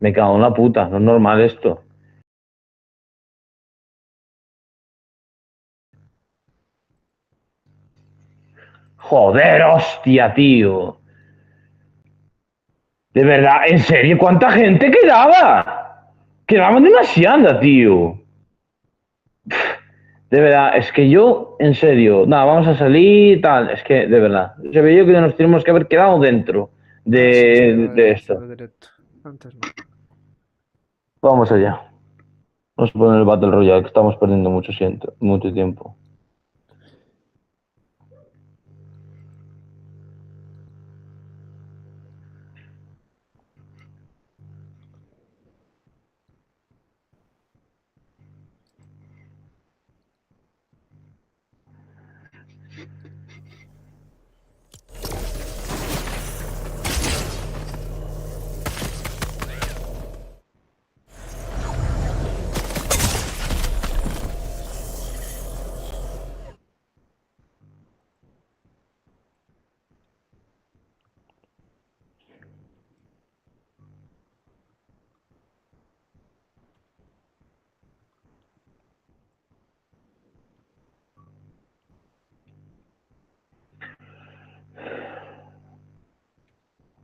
Me cago en la puta, no es normal esto. Joder, hostia, tío. De verdad, ¿en serio? ¿Cuánta gente quedaba? Quedaban demasiada, tío. De verdad, es que yo, en serio, nada, vamos a salir y tal. Es que, de verdad, se veía que nos tenemos que haber quedado dentro Ah, sí, sí, de esto. hacerlo directo. Antes no. Vamos allá. Vamos a poner el Battle Royale, que estamos perdiendo mucho tiempo.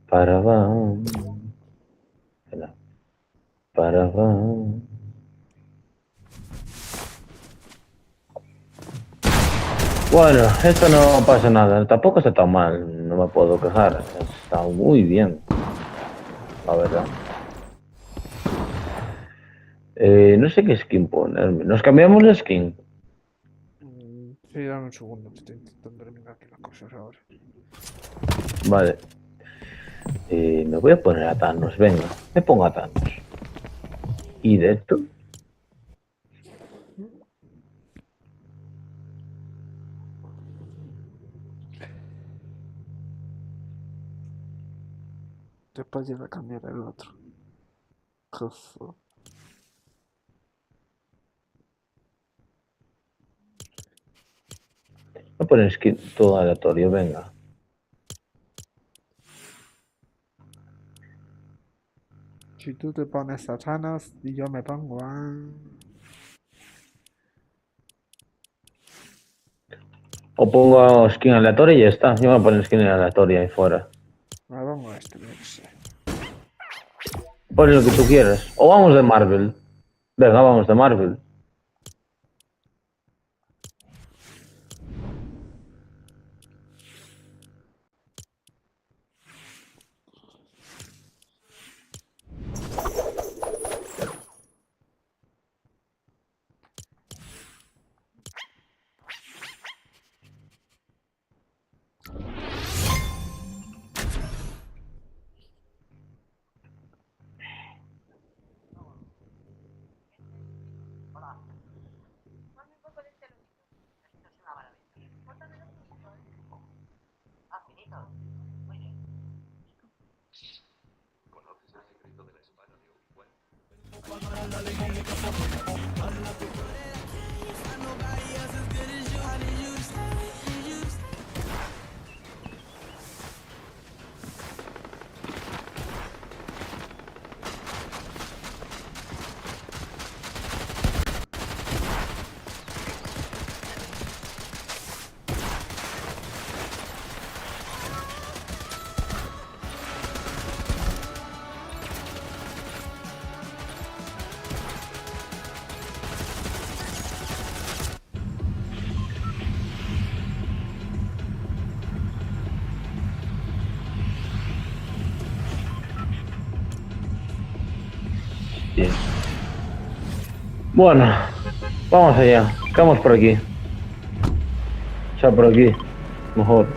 Para va, para va. Bueno, esto no pasa nada. Tampoco está tan mal. No me puedo quejar. Está muy bien, la verdad. No sé qué skin ponerme. ¿Nos cambiamos de skin? Sí, dame un segundo, que estoy intentando eliminar aquí las cosas ahora. Vale. Me voy a poner a Thanos. Venga, me pongo a Thanos. ¿Y de esto? Después ya voy a cambiar el otro. Joder. Voy a poner skin todo aleatorio. Venga. Si tú te pones a Thanos y yo me pongo a... O pongo skin aleatoria y ya está. Yo me voy a poner skin aleatoria ahí fuera. Me pongo a este, yo qué sé. Pon lo que tú quieras. O vamos de Marvel. Venga, vamos de Marvel. Bien. Bueno, vamos allá. Quedamos por aquí. O sea, por aquí. Mejor.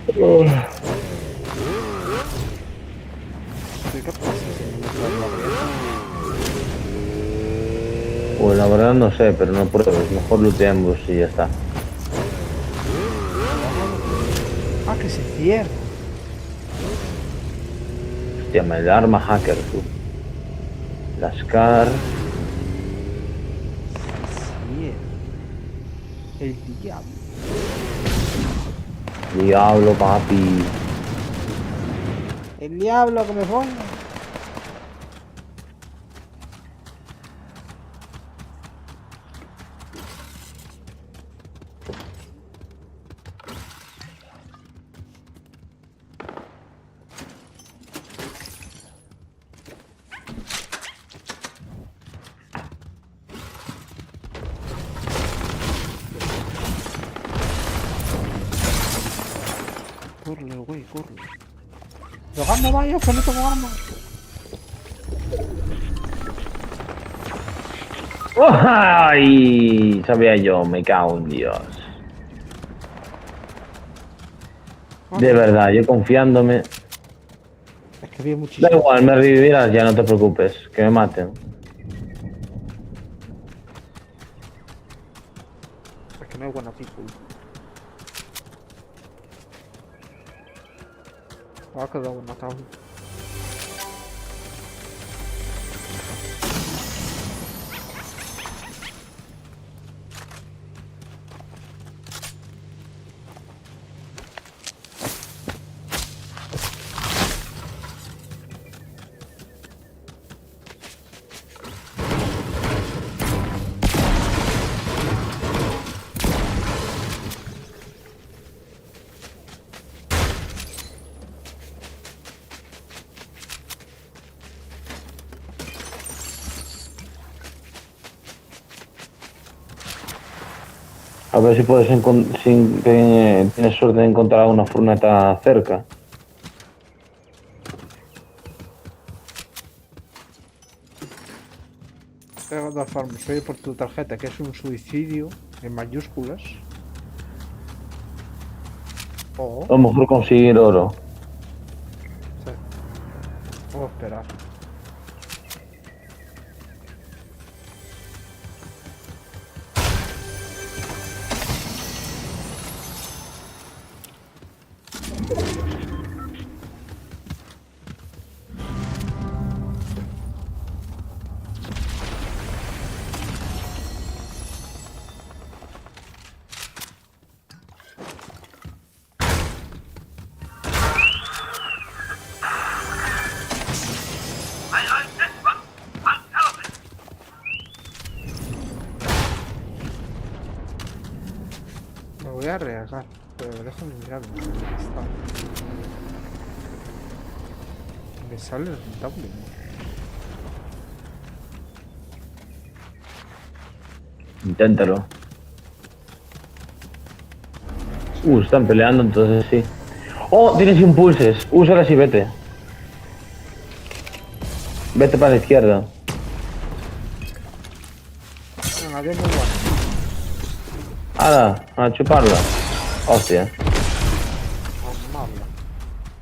¿Qué pasa si no me traes la pieza? Pues la verdad no sé, pero no pruebes. Mejor looteamos y ya está. Pero vamos a lootear. Ah, que se cierra. Hostia, me da arma hacker, tú. La SCAR. Se cierra. El diablo. Diablo, papi. El diablo que me ponga. Corre, güey, corre. Jugando vaya, que no tengo armas. ¡Ay! Sabía yo, me cago en Dios. De verdad, yo confiándome. Es que había Da muchísimo. igual, me revivirás, ya no te preocupes, que me maten. Es que no hay buena people. Ha quedado matado. A ver si puedes si tienes suerte de encontrar una furgoneta cerca. De todas formas, voy a ir por tu tarjeta, que es un suicidio en mayúsculas. O, A lo mejor conseguir oro. sí, o esperar. Me voy a arriesgar, pero déjame mirar. Me sale rentable, ¿no? Inténtalo. Están peleando, entonces sí. ¡Oh! Tienes impulses. Úsalas y vete. Vete para la izquierda. Venga, bien, muy bueno. ¡Hala! A chuparla. Hostia. Armarla.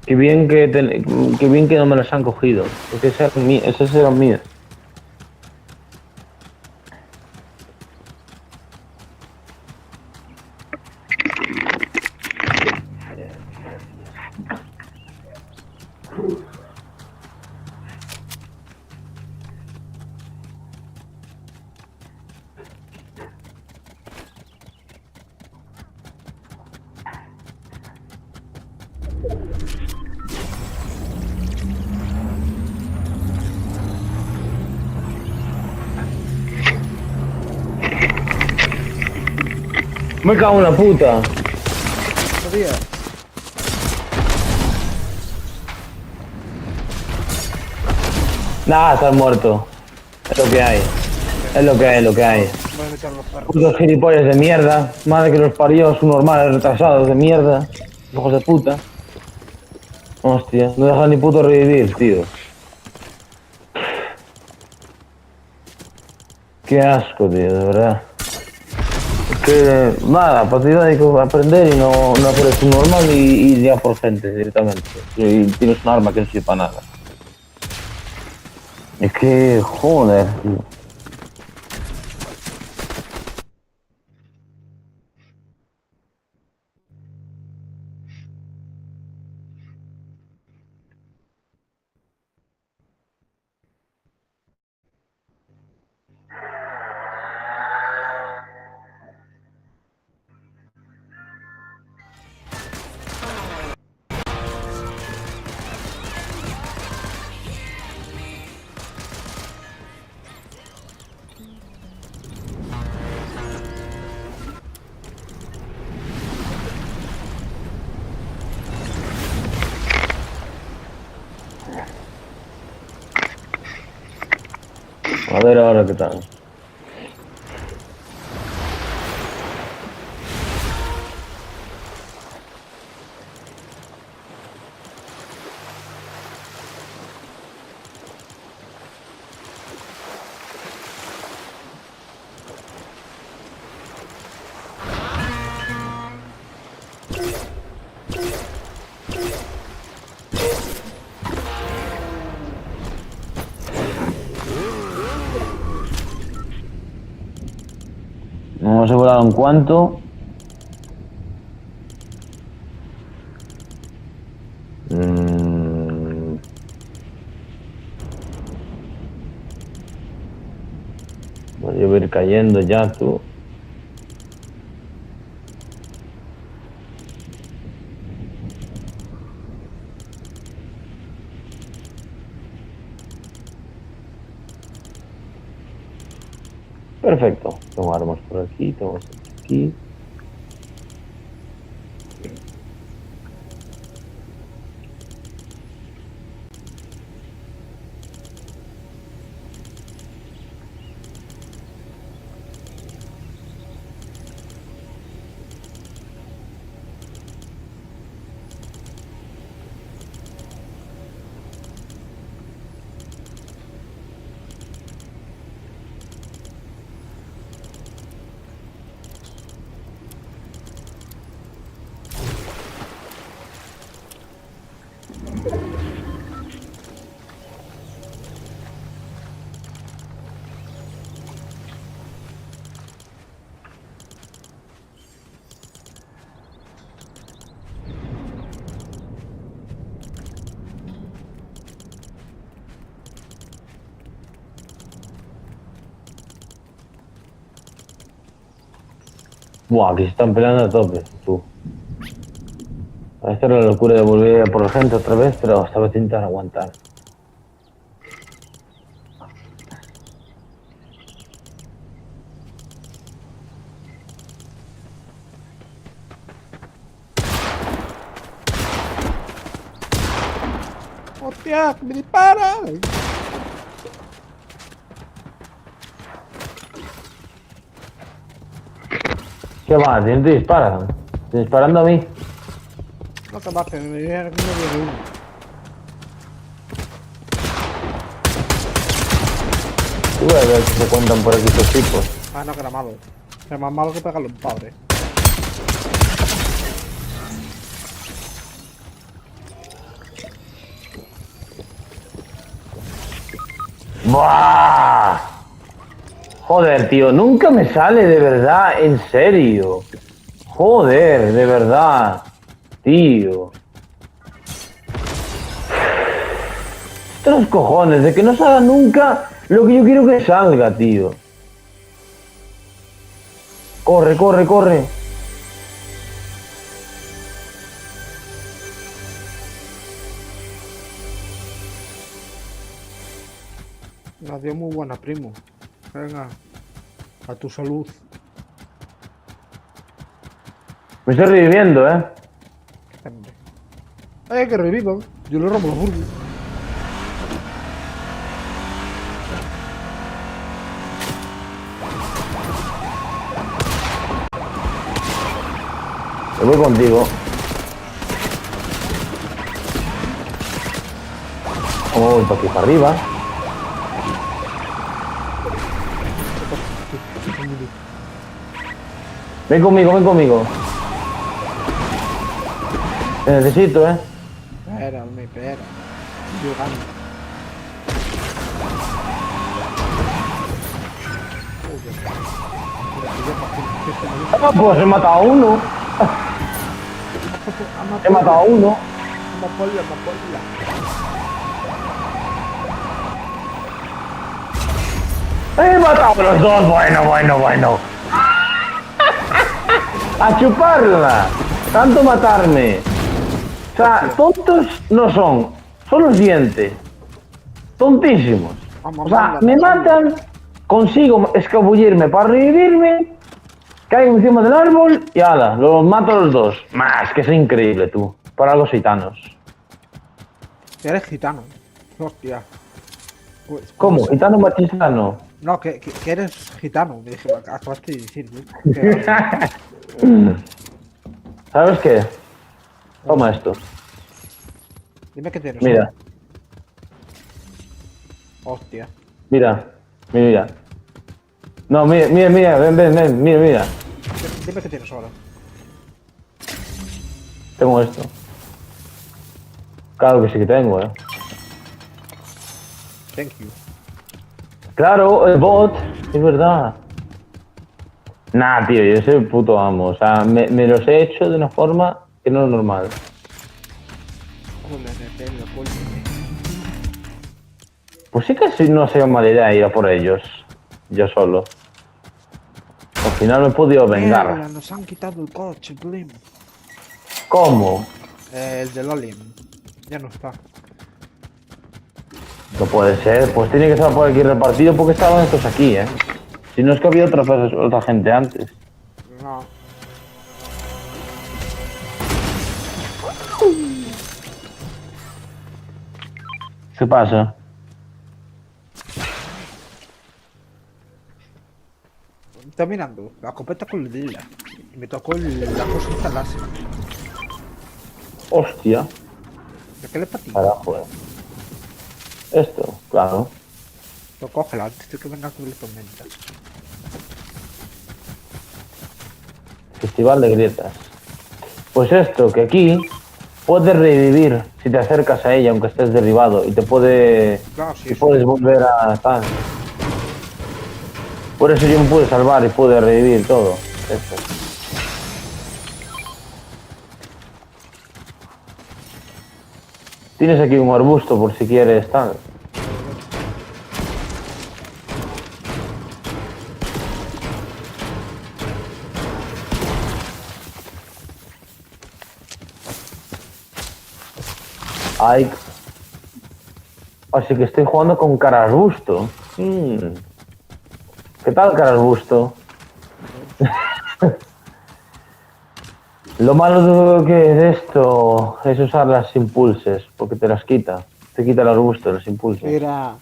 Qué bien que no me las han cogido. Porque esas eran mías. Me cago en la puta. Sabía. Nada, estás muerto. Es lo que hay. Es lo que hay, es lo que hay. Voy a meter los perros. Putos gilipollas de mierda. Madre que los parió, normales retrasados de mierda. Hijos de puta. Hostia, no dejan ni puto revivir, tío. Qué asco, tío, de verdad. Es que, nada, partida hay que aprender y no hacer eso normal y ir ya por gente directamente. Y tienes un arma que no sirve para nada. Es que, joder, tío. A ver ahora qué tal. Hemos asegurado en cuánto. Voy a ir cayendo ya tú. Perfecto. Tengo armas por aquí, tengo esto aquí. Buah, aquí se están peleando a tope, tú. Esta era la locura de volver a por la gente otra vez, pero esta vez intentar aguantar. ¡Hostia! ¡Que me dispara! ¿Qué va? ¿Quién te dispara? ¿Te disparando a mí? No te mates, me viene aquí no viene uno. Tú voy a ver si se cuentan por aquí estos tipos. Ah, no, que era malo. Es más malo que pegarle a un padre. ¡Buah! Joder, tío, nunca me sale de verdad, en serio. Joder, de verdad, tío. Estos cojones, de que no salga nunca lo que yo quiero que salga, tío. Corre, corre, corre. Nos dio muy buena, primo. Venga. A tu salud. Me estoy reviviendo, Hombre. Ay, que revivan. Yo le rompo los burgos. Me voy contigo. Vamos, voy para aquí, para arriba. Ven conmigo, ven conmigo. Te necesito, Espera, me espera. Estoy llegando. Ah, pues he matado a uno. He matado a uno. Amapolla. He matado a los dos. Bueno. A chuparla. Tanto matarme. O sea, tontos no son. Son los dientes. Tontísimos. O sea, me matan, consigo escabullirme para revivirme, caigo encima del árbol y ala, los mato a los dos. Más, que es increíble tú. Para los gitanos. Eres gitano. Hostia. ¿Cómo? ¿Gitano machistano? No, que eres gitano. Me dije, acabaste de decir, ¿no? ¿Sabes qué? Toma esto. Dime qué tienes. Mira, Hostia. mira, mira. No, mira, mira, mira, ven, ven, ven, mira, mira. Dime qué tienes ahora. Tengo esto. Claro que sí que tengo, Thank you. Claro, el bot, es verdad. Nah, tío, yo soy el puto amo. O sea, me los he hecho de una forma que no es normal. Pues sí que sí, no sería mala idea ir a por ellos. Yo solo. Al final me he podido vengar. Mierda, nos han quitado el coche, Blim. ¿Cómo? El del Alien. Ya no está. No puede ser. Pues tiene que estar por aquí repartido porque estaban estos aquí, Si no es que había otra gente antes. No. ¿Qué pasa? Está mirando la copeta con lila. Y me tocó la cosita láser. Hostia. ¿De qué le patí? Carajo, Esto, claro. Lo cógela antes de que venga con la tormenta. Festival de grietas. Pues esto, que aquí puedes revivir si te acercas a ella aunque estés derribado y te puede... Claro, sí, y eso. puedes volver a estar. Por eso yo me pude salvar y pude revivir todo. Esto. Tienes aquí un arbusto por si quieres tal. Ay. Así que estoy jugando con Cararbusto. ¿Qué tal, Cararbusto? Lo malo de esto es usar las impulses, porque te las quita. Te quita el arbusto, las impulses. Mira.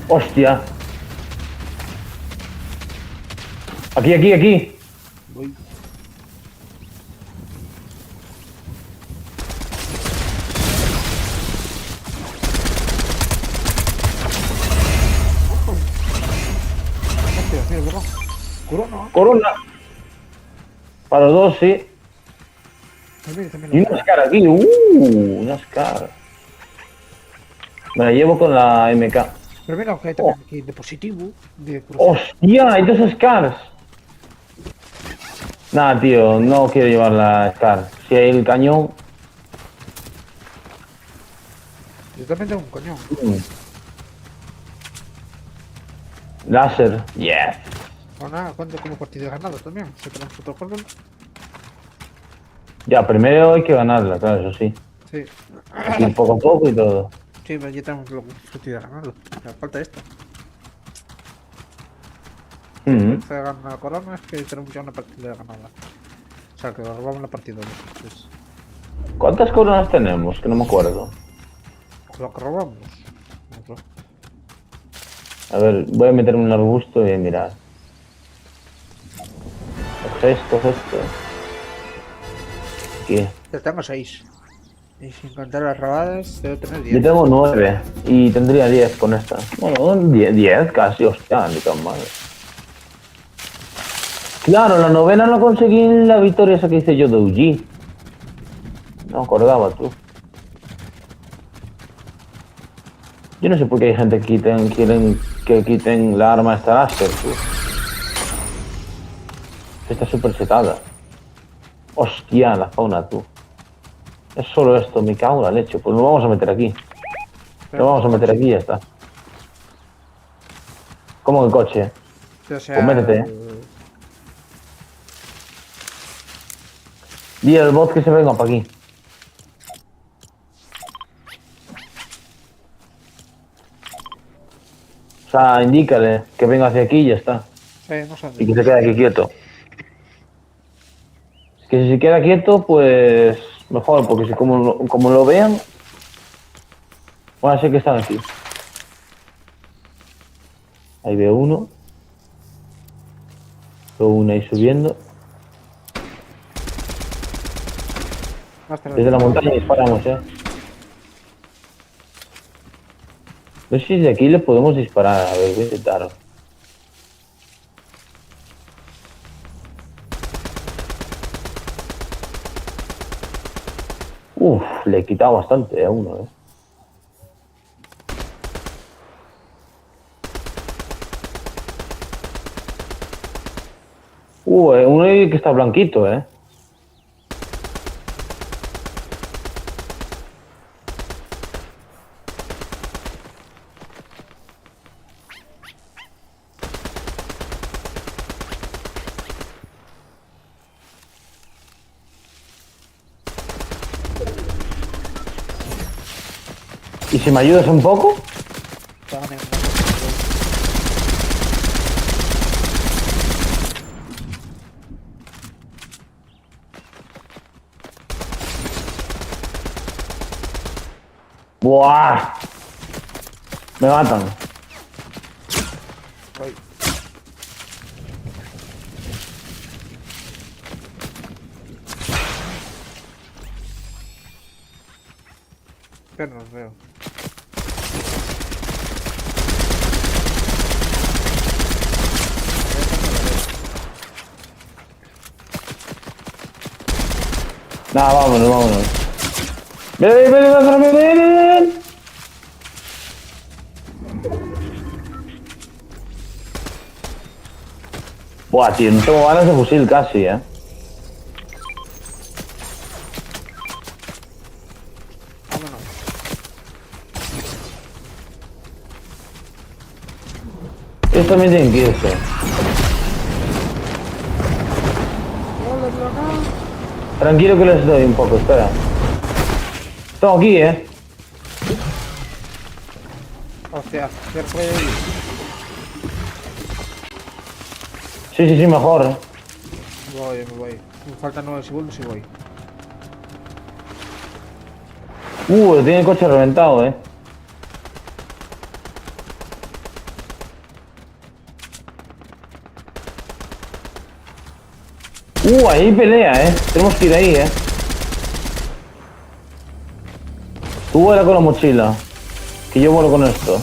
¡Hostia! Aquí, aquí, aquí. Voy. Hostia, mira, ¿verdad? Corona. Corona. Para los dos, sí. También Y una Scar aquí. Una Scar. Me la llevo con la MK. Pero mira, que hay también aquí de positivo, de cruz. ¡Hostia! Hay dos Scars. Nada, tío, no quiero llevar la Scar. Si hay el cañón... Yo también tengo un coñón. Láser. Yes. O nada, cuento como partido ganado también. Se tenemos otro juego. Ya, primero hay que ganarla, claro, eso sí. Sí. Y poco a poco y todo. Sí, pero ya tenemos la partida ganado. Me falta esto. Se gana la corona, es que tenemos ya una partida ganada. O sea, que robamos la partida. Entonces, ¿Cuántas coronas tenemos? Que no me acuerdo. lo que robamos. Otro. A ver, voy a meterme en un arbusto y mirar. Coge esto. Aquí. Ya tengo 6. Y sin contar las robadas, debo tener Yo 10. tengo 9 y tendría 10 con esta. Bueno, 10 casi, hostia, ni tan mal. Claro, la novena la conseguí en la victoria esa que hice yo de UG. No me acordaba, tú. Yo no sé por qué hay gente que quieren que quiten la arma esta láser, tú. Está súper setada. Hostia, la fauna, tú. Es solo esto, me cago en la leche. Pues nos vamos a meter aquí. Nos vamos a meter aquí y ya está. ¿Cómo que coche? O sea, Pues métete, Di al bot que se venga para aquí. O sea, indícale que venga hacia aquí y ya está. No sé. Y que se quede aquí quieto. Es que si se queda quieto, pues mejor, porque si como lo vean, ahora sé que están aquí. Ahí veo uno. Veo uno ahí subiendo. Desde la montaña disparamos, No sé si de aquí le podemos disparar. A ver, voy a intentar. Uf, le he quitado bastante a uno, uno ahí que está blanquito, ¿Y si me ayudas un poco? ¡Buah! Me matan. Que no los veo. Nada, vámonos. ¡Ven! Buah, tío, no tengo balas de fusil casi, Vámonos. Ellos también tienen que irse. Tranquilo que les doy un poco, espera. Estamos aquí, Hostia, cerca de ahí. Sí, mejor, Me voy. Me faltan 9 segundos y voy. Tiene el coche reventado, Ahí pelea, Tenemos que ir ahí, Tú vuela con la mochila. Que yo vuelo con esto.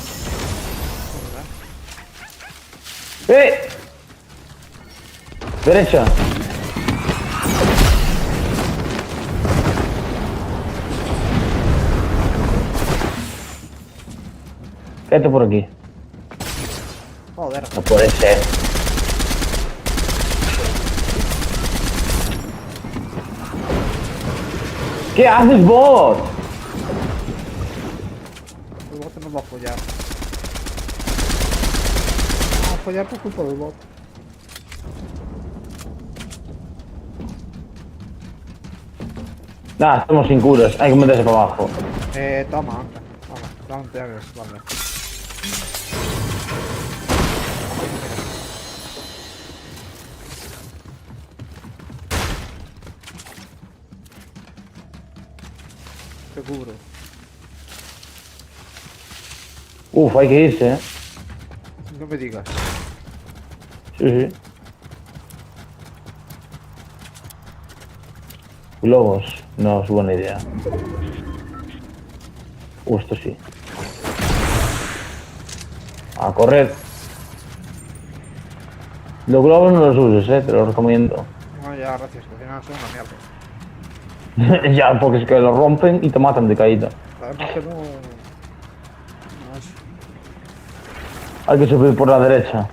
Derecha. Quédate por aquí. Joder. No puede ser. ¿Qué haces vos? El bot nos va a follar. Va a follar por culpa del bot. Nada, estamos sin curas. Hay que meterse para abajo. Toma, anda. Vale, te hagas, vale. Te cubro. Hay que irse, No me digas. Sí. Globos, no es buena idea. Esto sí. A correr. Los globos no los uses, te los recomiendo. No, ya, gracias, que al final son una mierda. Ya, porque es que los rompen y te matan de caída. Además que no... Hay que subir por la derecha.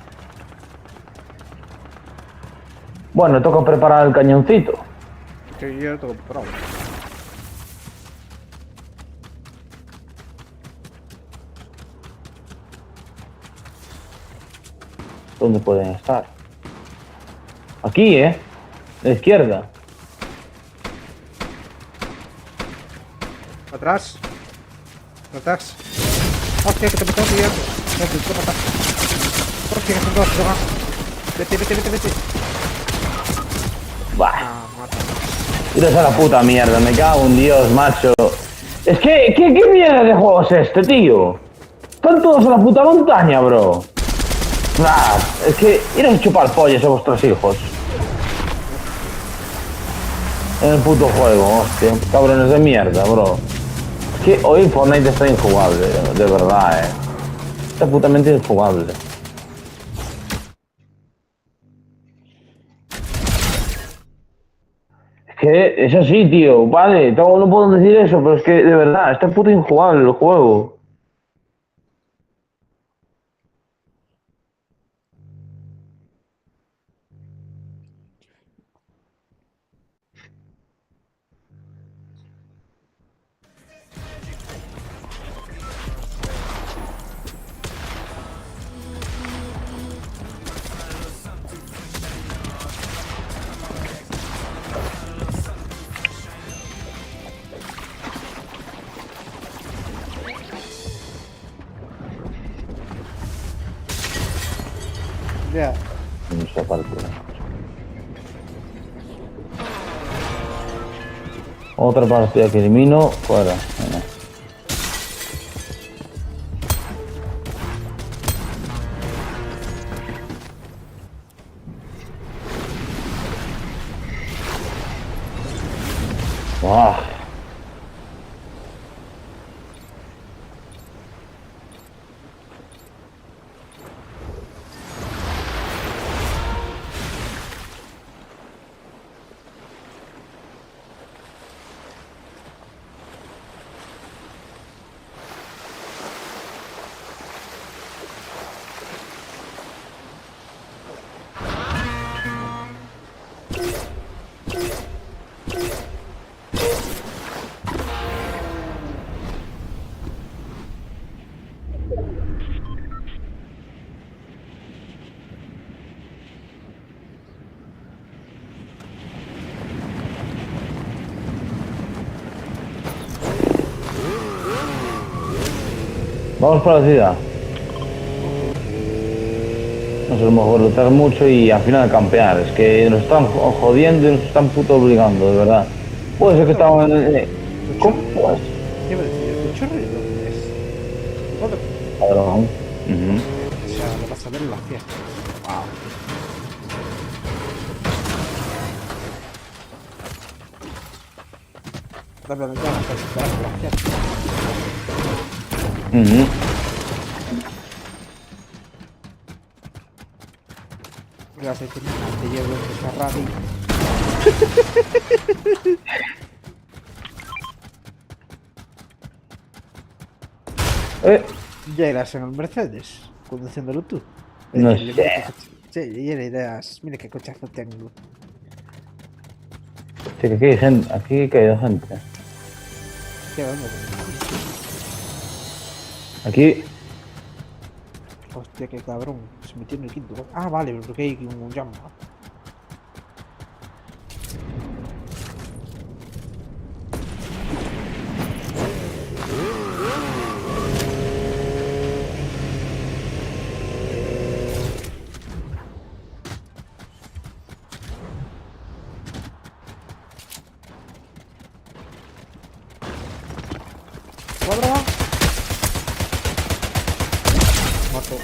Bueno, toca preparar el cañoncito. Que yo tengo preparado. ¿Dónde pueden estar? Aquí, a la izquierda. Atrás. Hostia, que te me estás guiando. Vete, te matas. Hostia, que son dos, droga. Vete, vete, vete, vete. Bah, Ah, mata. iros a la puta mierda, me cago en Dios, macho. Es que, ¿qué mierda de juego es este, tío? Están todos a la puta montaña, bro. Nah, es que iros a chupar pollas a vuestros hijos. En el puto juego, hostia. Cabrones de mierda, bro. Es que hoy Fortnite está injugable, de verdad, Está putamente injugable. Es que es así, tío. Vale, no puedo decir eso, pero es que de verdad, está puto injugable el juego. Ya. Esa parte. Otra partida que elimino, fuera. Venga. Ah. Vamos por la ciudad. No sé, mejor luchar mucho y al final campear. Es que nos están jodiendo y nos están puto obligando, de verdad. Puede ser que estaban... ¿Cómo? Pues, ¿Qué iba a decir? ¿Tu chorro dónde es? ¿Dónde? cabrón. O sea, lo vas a ver en la fiesta. Wow. Dame la ventana para esperar por la fiesta. Ya se tiene te llevo en esa radio. Ya irás en el Mercedes, conduciéndolo tú. No Decirle, mira qué sé. coche. Sí, ya le dirás, mira qué cochazo tengo. Sí, que aquí hay gente, aquí ha caído gente. ¿Qué onda? Aquí... Hostia, qué cabrón. Se metió en el quinto. Ah, vale, porque hay un llama. ¿Cuadra? Mato.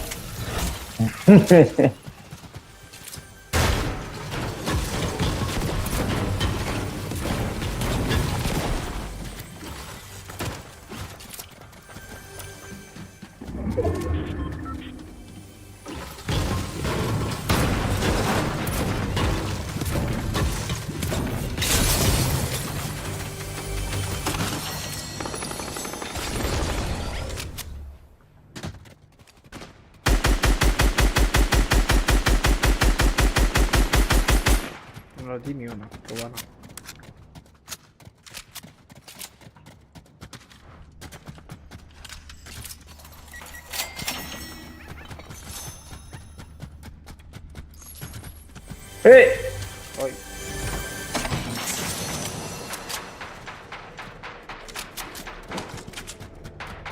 No di ni una, pero bueno. ¡Eh! Ay,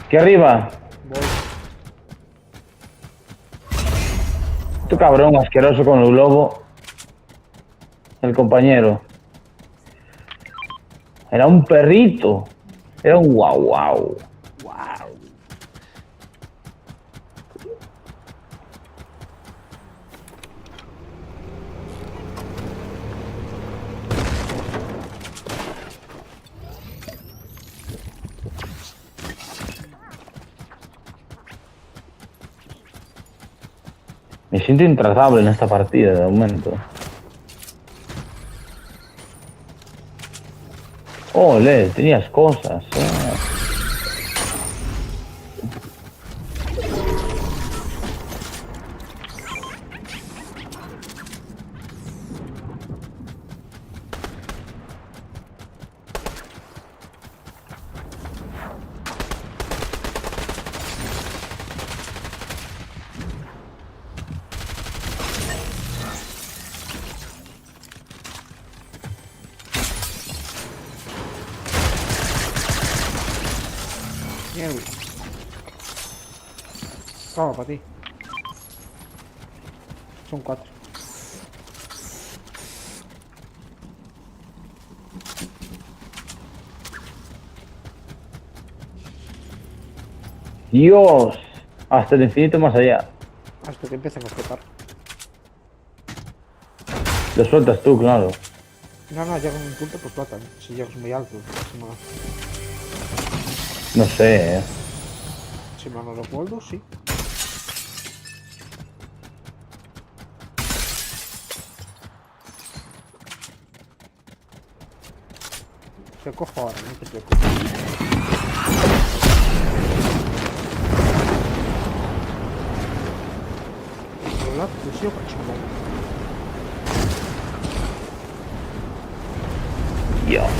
Aquí arriba. voy. Tu cabrón asqueroso con el globo. El compañero. Era un perrito. Era un guau guau. ¡Wow! Me siento intratable en esta partida de momento. Ole, tenías cosas. Bien, güey. Vamos, para ti. Son 4. Dios. Hasta el infinito más allá. Hasta que empiecen a explotar. Lo sueltas tú, claro. No, llegan a un punto, pues explotan. Si llegas muy alto. No sé, Si mal no recuerdo, sí. Te cojo ahora, no te preocupes. Hola, pues yo cachimbo. Dios.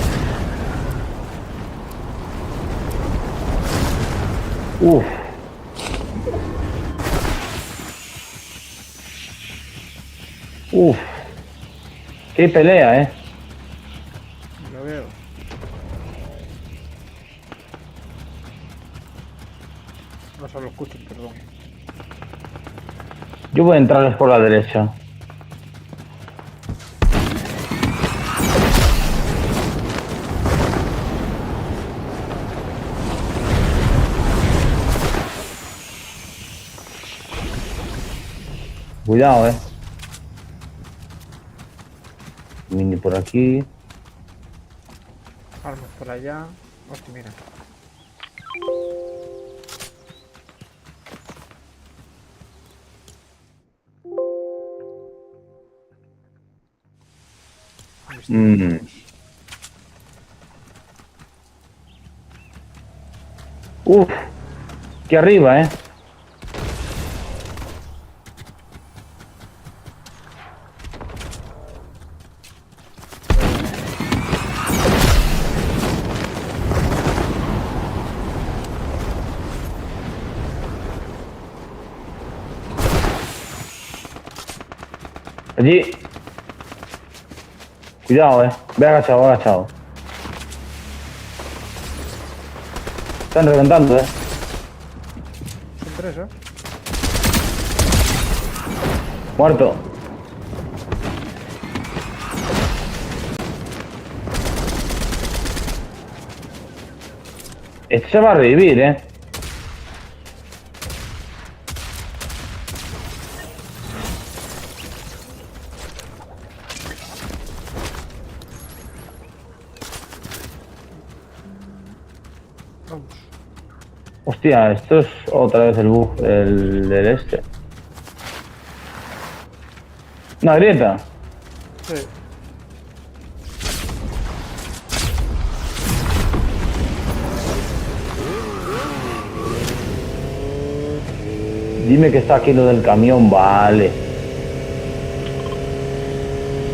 Uf. Uf. Qué pelea, Ya veo. No solo escucho, perdón. Yo voy a entrarles por la derecha. Cuidado, Mini por aquí. Armas por allá. Hostia, mira. Mm. Uf. Aquí arriba, Allí. Cuidado, Ve agachado, ve agachado. Están reventando, Son 3, Muerto. Este se va a revivir, Vamos. Hostia, esto es otra vez el bug del este. Una grieta. Sí. Dime que está aquí lo del camión, vale.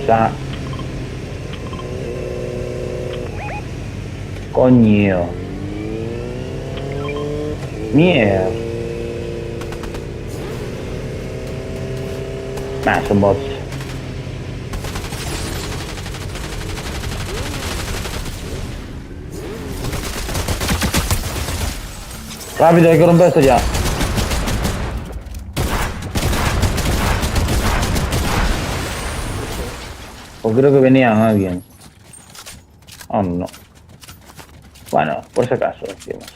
O sea... Coño. Mierda. Nah, son bots. Rápido, hay que romper esto ya. O creo que venía alguien. Oh, no. Bueno, por si acaso, decimos.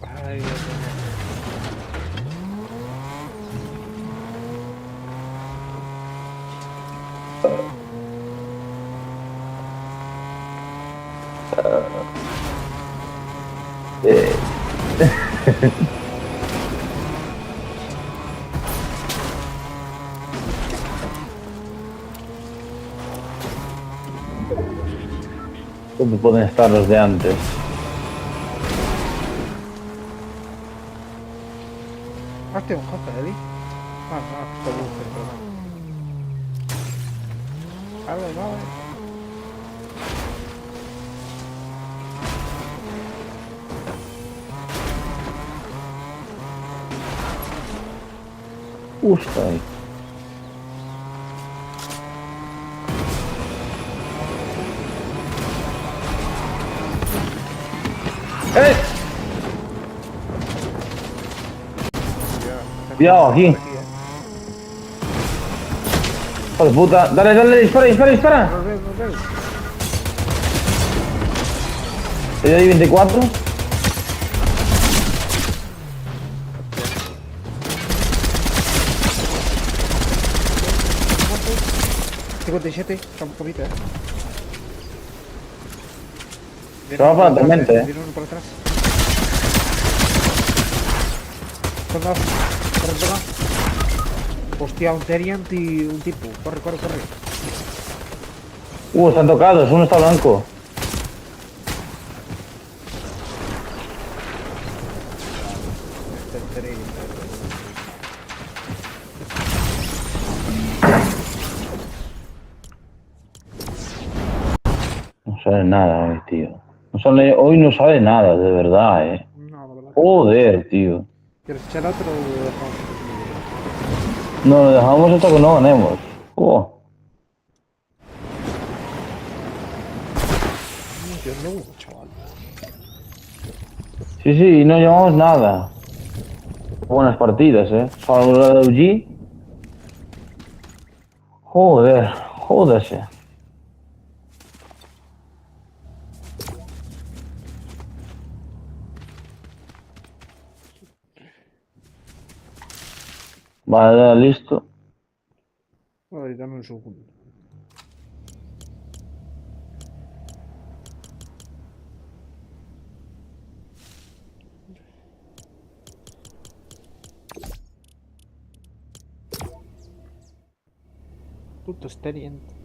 Ay, Dios mío. ¿Dónde pueden estar los de antes? Hazte un jefe, Eddie. Ah, no, esto dulce, perdón. Vale. Justo ahí. ¡Eh! Cuidado, aquí. Hijo de puta. Dale, dispara. No veo. Estoy ahí 24. Tengo 57, está un poquito, Se va para la tormenta, Viene uno por atrás. Son dos. Corre. Hostia, un Teriant y un tipo. Corre. Están tocados. Uno está blanco. Este Teriant. No sale nada hoy, tío. Hoy no sale nada, de verdad, No, la verdad. Joder, tío. ¿Quieres echar otro o lo dejamos? No, lo dejamos hasta que no ganemos. Dios mío, chaval. Sí, no llevamos nada. Buenas partidas, Salvo la de OG. Jódese. Vale, listo. Ay, dame un segundo. Puto Teriant.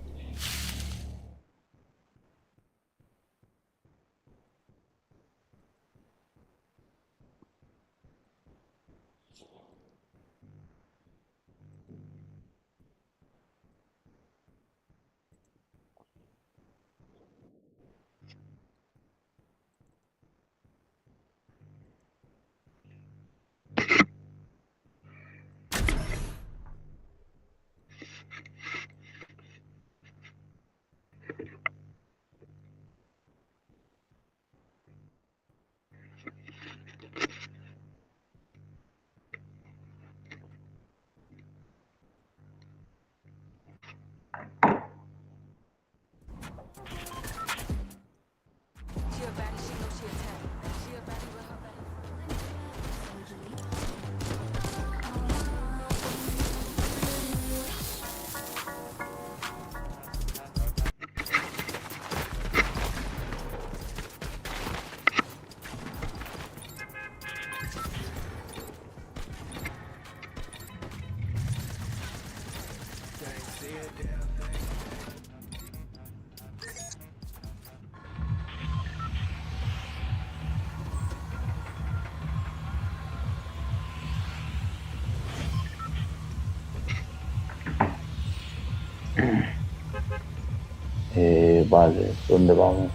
Vale, ¿dónde vamos?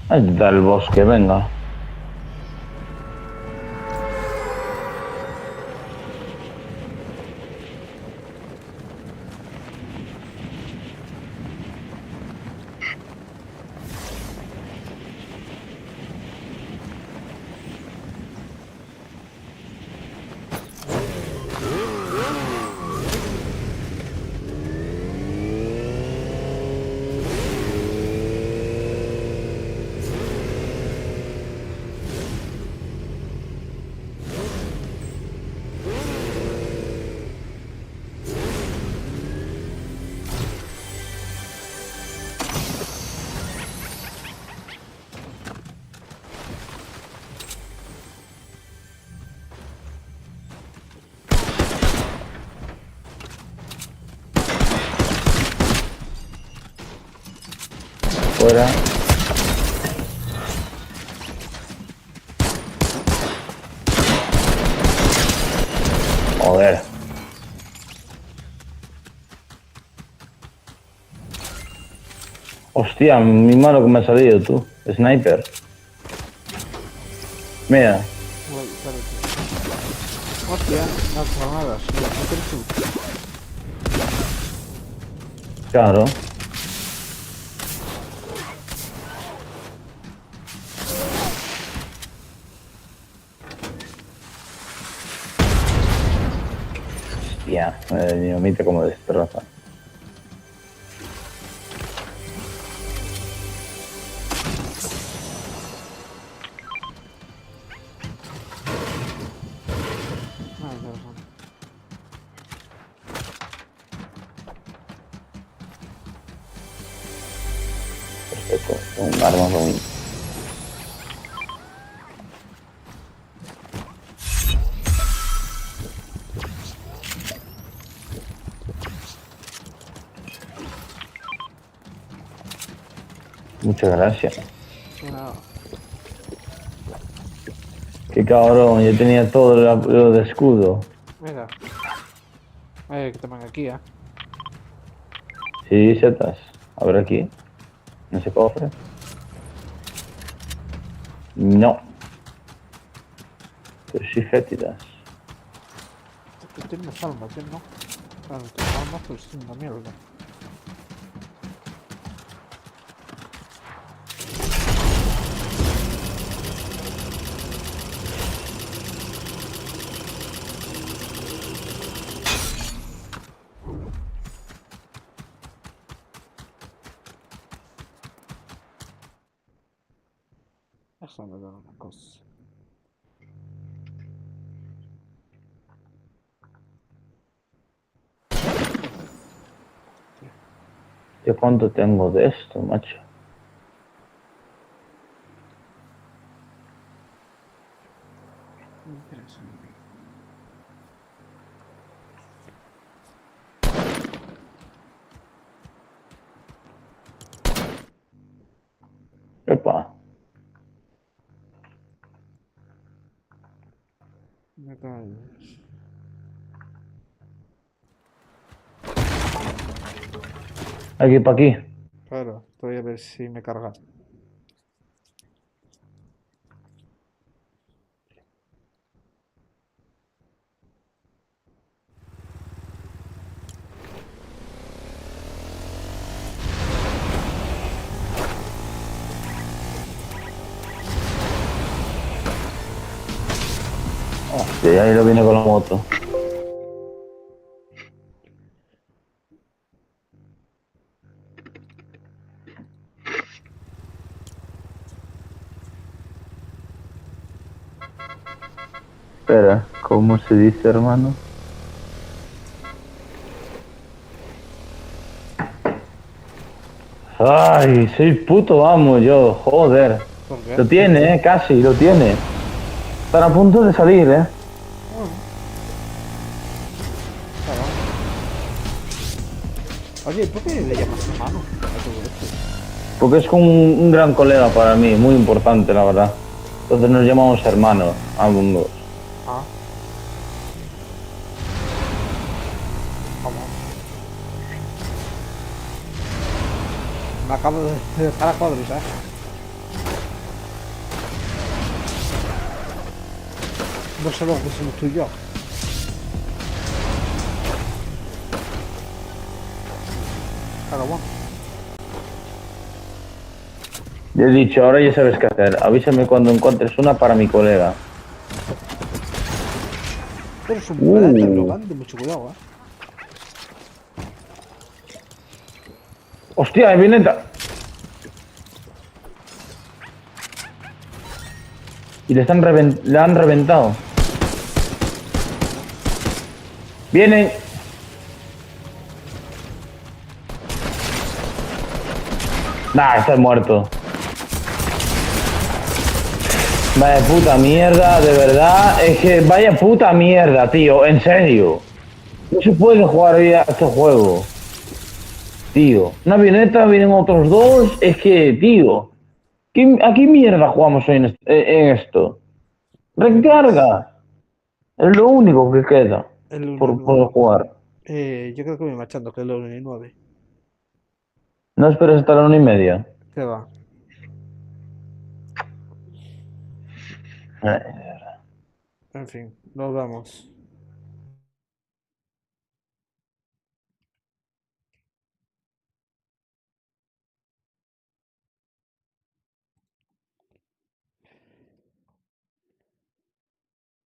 A intentar el bosque, venga. fuera. Joder. Hostia, mi mano que me ha salido tú. Sniper. Mira. Uy, espérate. Hostia, las granadas. Las metes tú. Claro. Hostia, el dinamita como destroza. Ah, interesante. Perfecto, un arma con... Muchas gracias. Sí, nada. Qué cabrón, yo tenía todo lo de escudo. Mira. Que toman aquí, Sí, setas. A ver aquí. ¿En ese cofre? No. Pero sí fétidas. Tú tienes alma, ¿sí, no? Claro, tus almas pues son una mierda. Déjame ver una cosa. ¿Yo cuánto tengo de esto, macho? Interesante. Epa. Me calles. Aquí, para aquí. Claro, voy a ver si me carga. Hostia, ahí lo viene con la moto. Espera, ¿cómo se dice, hermano? Ay, soy puto amo yo, joder. ¿Por qué? Lo tiene, casi, lo tiene. Están a punto de salir, Bueno, claro. Oye, ¿por qué le llamas hermano a todo esto? Porque es un gran colega para mí, muy importante, la verdad. Entonces nos llamamos hermanos, ambos. Ah. ¿Cómo? Me acabo de dejar a cuadros, No sé lo que somos tú y yo. Claro, bueno. Le he dicho, ahora ya sabes qué hacer. Avísame cuando encuentres una para mi colega. Pero es un predator, lo van de mucho cuidado, ¡Hostia, ahí viene! Y le han reventado. ¡Vienen! Nah, estás muerto. Vaya puta mierda, de verdad. Es que vaya puta mierda, tío. En serio. No se puede jugar hoy a este juego. tío. Una avioneta vienen otros dos. Es que, tío. ¿A qué mierda jugamos hoy en esto? Recarga. Es lo único que queda El 1 y por poder 9. jugar. Yo creo que voy marchando, que es el 1 y 9. No esperes hasta la 1:30. ¿Qué va? Eh, En fin, nos vamos.